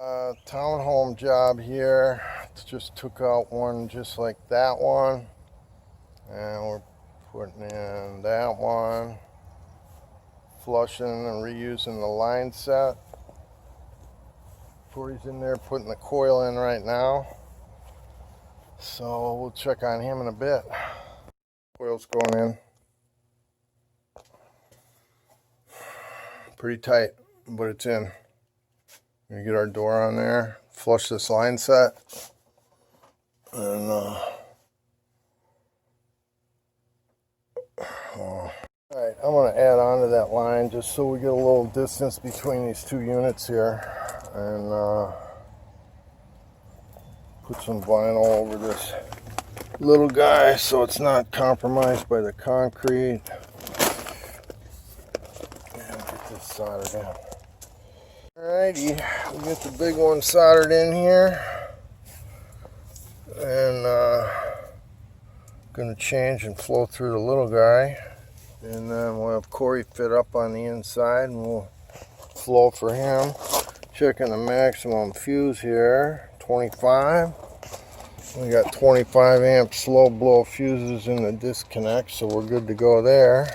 Townhome job here. Just took out one just like that one, and we're putting in that one, flushing and reusing the line set. Corey's in there putting the coil in right now, so we'll check on him in a bit. Coil's going in. Pretty tight, but it's in. We're gonna get our door on there, flush this line set, and alright, I'm going to add on to that line just so we get a little distance between these two units here, and put some vinyl over this little guy so it's not compromised by the concrete, and get this soldered in. Alrighty, we get the big one soldered in here, and going to change and flow through the little guy, and then we'll have Corey fit up on the inside and we'll flow for him. Checking the maximum fuse here, 25. We got 25 amp slow blow fuses in the disconnect, so we're good to go there.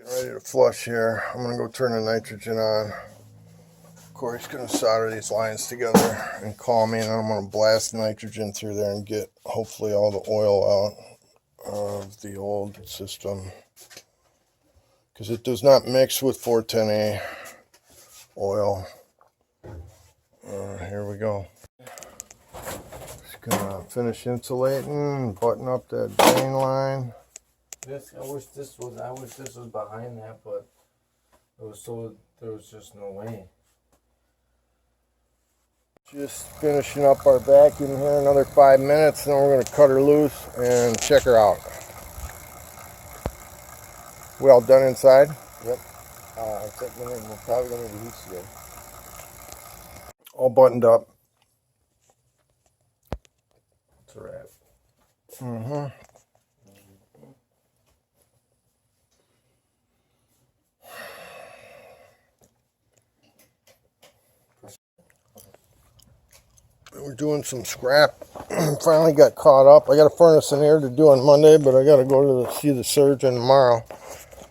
Ready to flush here. I'm going to go turn the nitrogen on. Corey's going to solder these lines together and call me, and I'm going to blast nitrogen through there and get hopefully all the oil out of the old system, because it does not mix with 410A oil. Here we go. Just going to finish insulating, button up that drain line. I wish this was behind that, but there was just no way. Just finishing up our vacuum here, another 5 minutes, and then we're going to cut her loose and check her out. We all done inside? Yep. Except we're probably going to use today. All buttoned up. It's a wrap. Mm-hmm. We're doing some scrap. Finally got caught up. I got a furnace in here to do on Monday, but I got to go to see the surgeon tomorrow.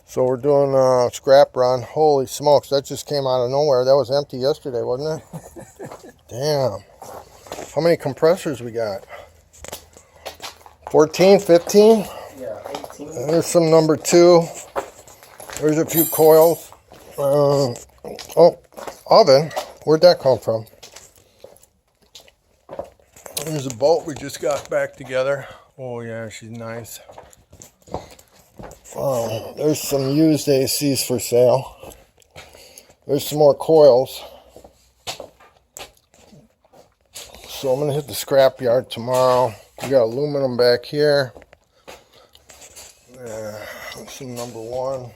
So we're doing a scrap run. Holy smokes, that just came out of nowhere. That was empty yesterday, wasn't it? Damn. How many compressors we got? 14, 15? Yeah, 18. There's some number 2. There's a few coils. Oh, oven. Where'd that come from? There's a bolt we just got back together. Oh yeah, she's nice. There's some used ACs for sale. There's some more coils. So I'm going to hit the scrap yard tomorrow. We got aluminum back here. That's some number 1.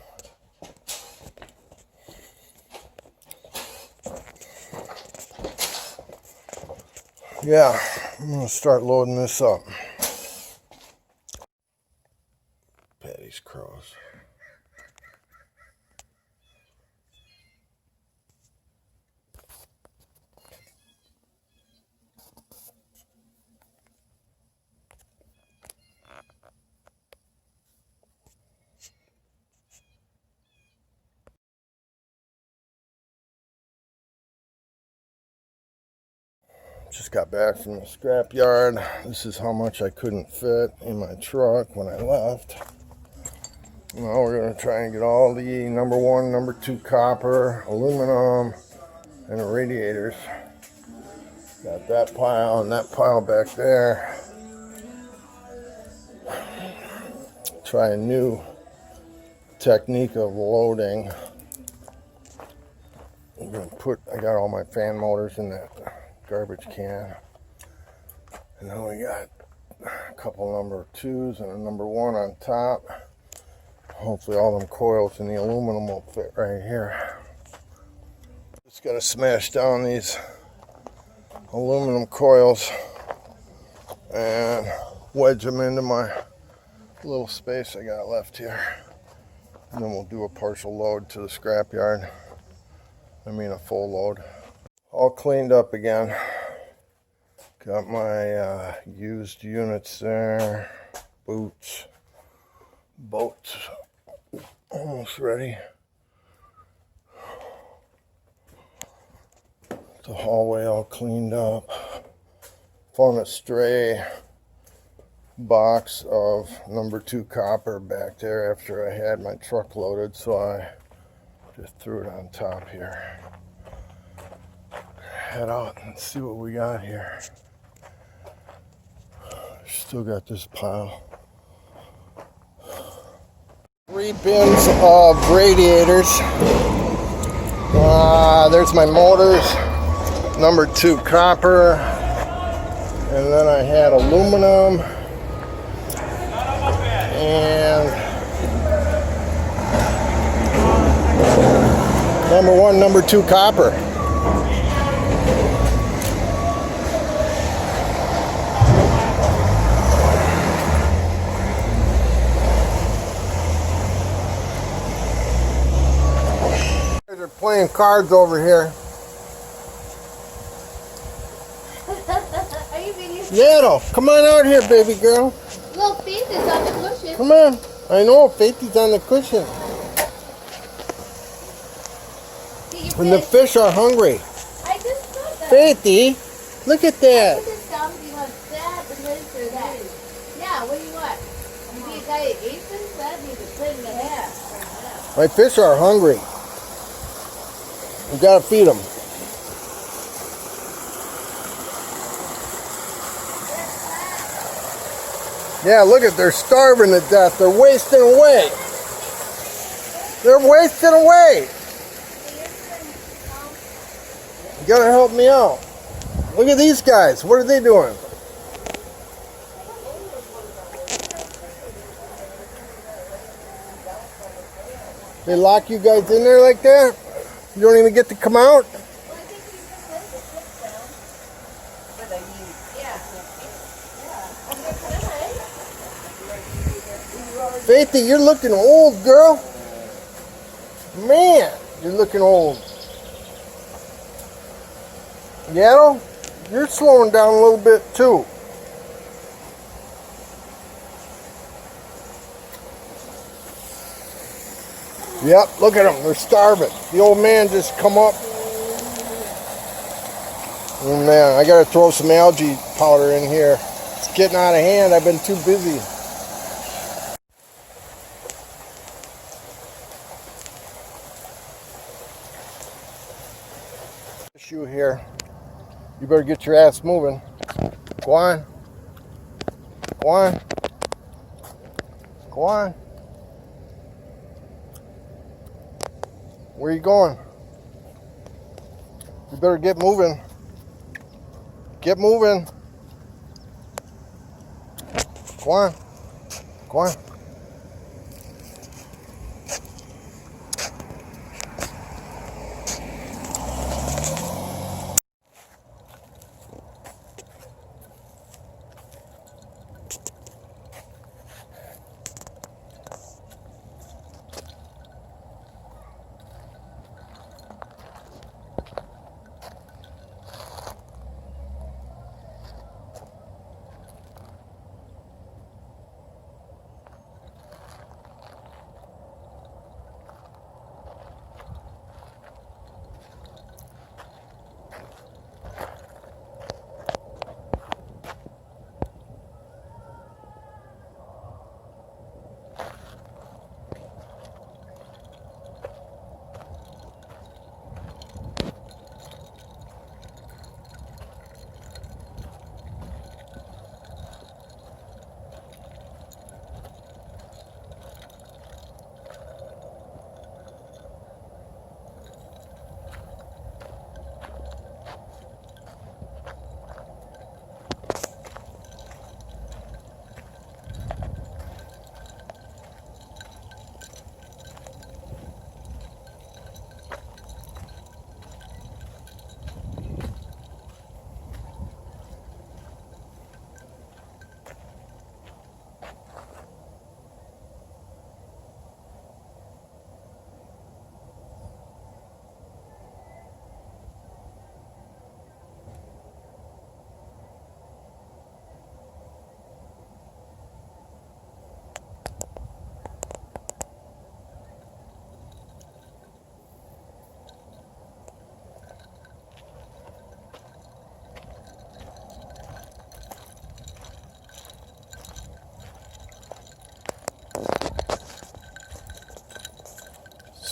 Yeah, I'm going to start loading this up. Patty's crows. Just got back from the scrap yard. This is how much I couldn't fit in my truck when I left. Now we're going to try and get all the number 1, number 2 copper, aluminum, and the radiators. Got that pile and that pile back there. Try a new technique of loading. I'm going to I got all my fan motors in that garbage can, and then we got a couple number 2s and a number 1 on top. Hopefully all them coils in the aluminum will fit right here. Just got to smash down these aluminum coils and wedge them into my little space I got left here. And then we'll do a partial load to the scrapyard. I mean a full load. All cleaned up again. Got my used units there. Boots. Boats. Almost ready. The hallway all cleaned up. Found a stray box of number 2 copper back there after I had my truck loaded, so I just threw it on top here. Head out and see what we got here. Still got this pile. 3 bins of radiators. There's my motors, number 2 copper, and then I had aluminum and number 1, number 2 copper. They're playing cards over here. Are you being Yato, come on out here, baby girl. Little Faith is on the cushion. Come on. I know, Faithy's on the cushion. Get your And the fish. fish are hungry. I just saw that. Faithy, look at Put that. this down if you want that and this or that. Yeah, what do you want? You be a guy that ate this? That needs a split and a half. My fish are hungry. We gotta feed them. Yeah, look at, they're starving to death. They're wasting away. They're wasting away. You gotta help me out. Look at these guys. What are they doing? They lock you guys in there like that? You don't even get to come out? Faithy, you're looking old, girl. Man, you're looking old. Yaddle, you're slowing down a little bit too. Yep, look at them. They're starving. The old man just come up. Oh man, I gotta throw some algae powder in here. It's getting out of hand. I've been too busy. Issue here. You better get your ass moving. Go on. Go on. Go on. Where are you going? You better get moving. Get moving. Go on. Go on.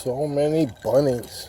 So many bunnies.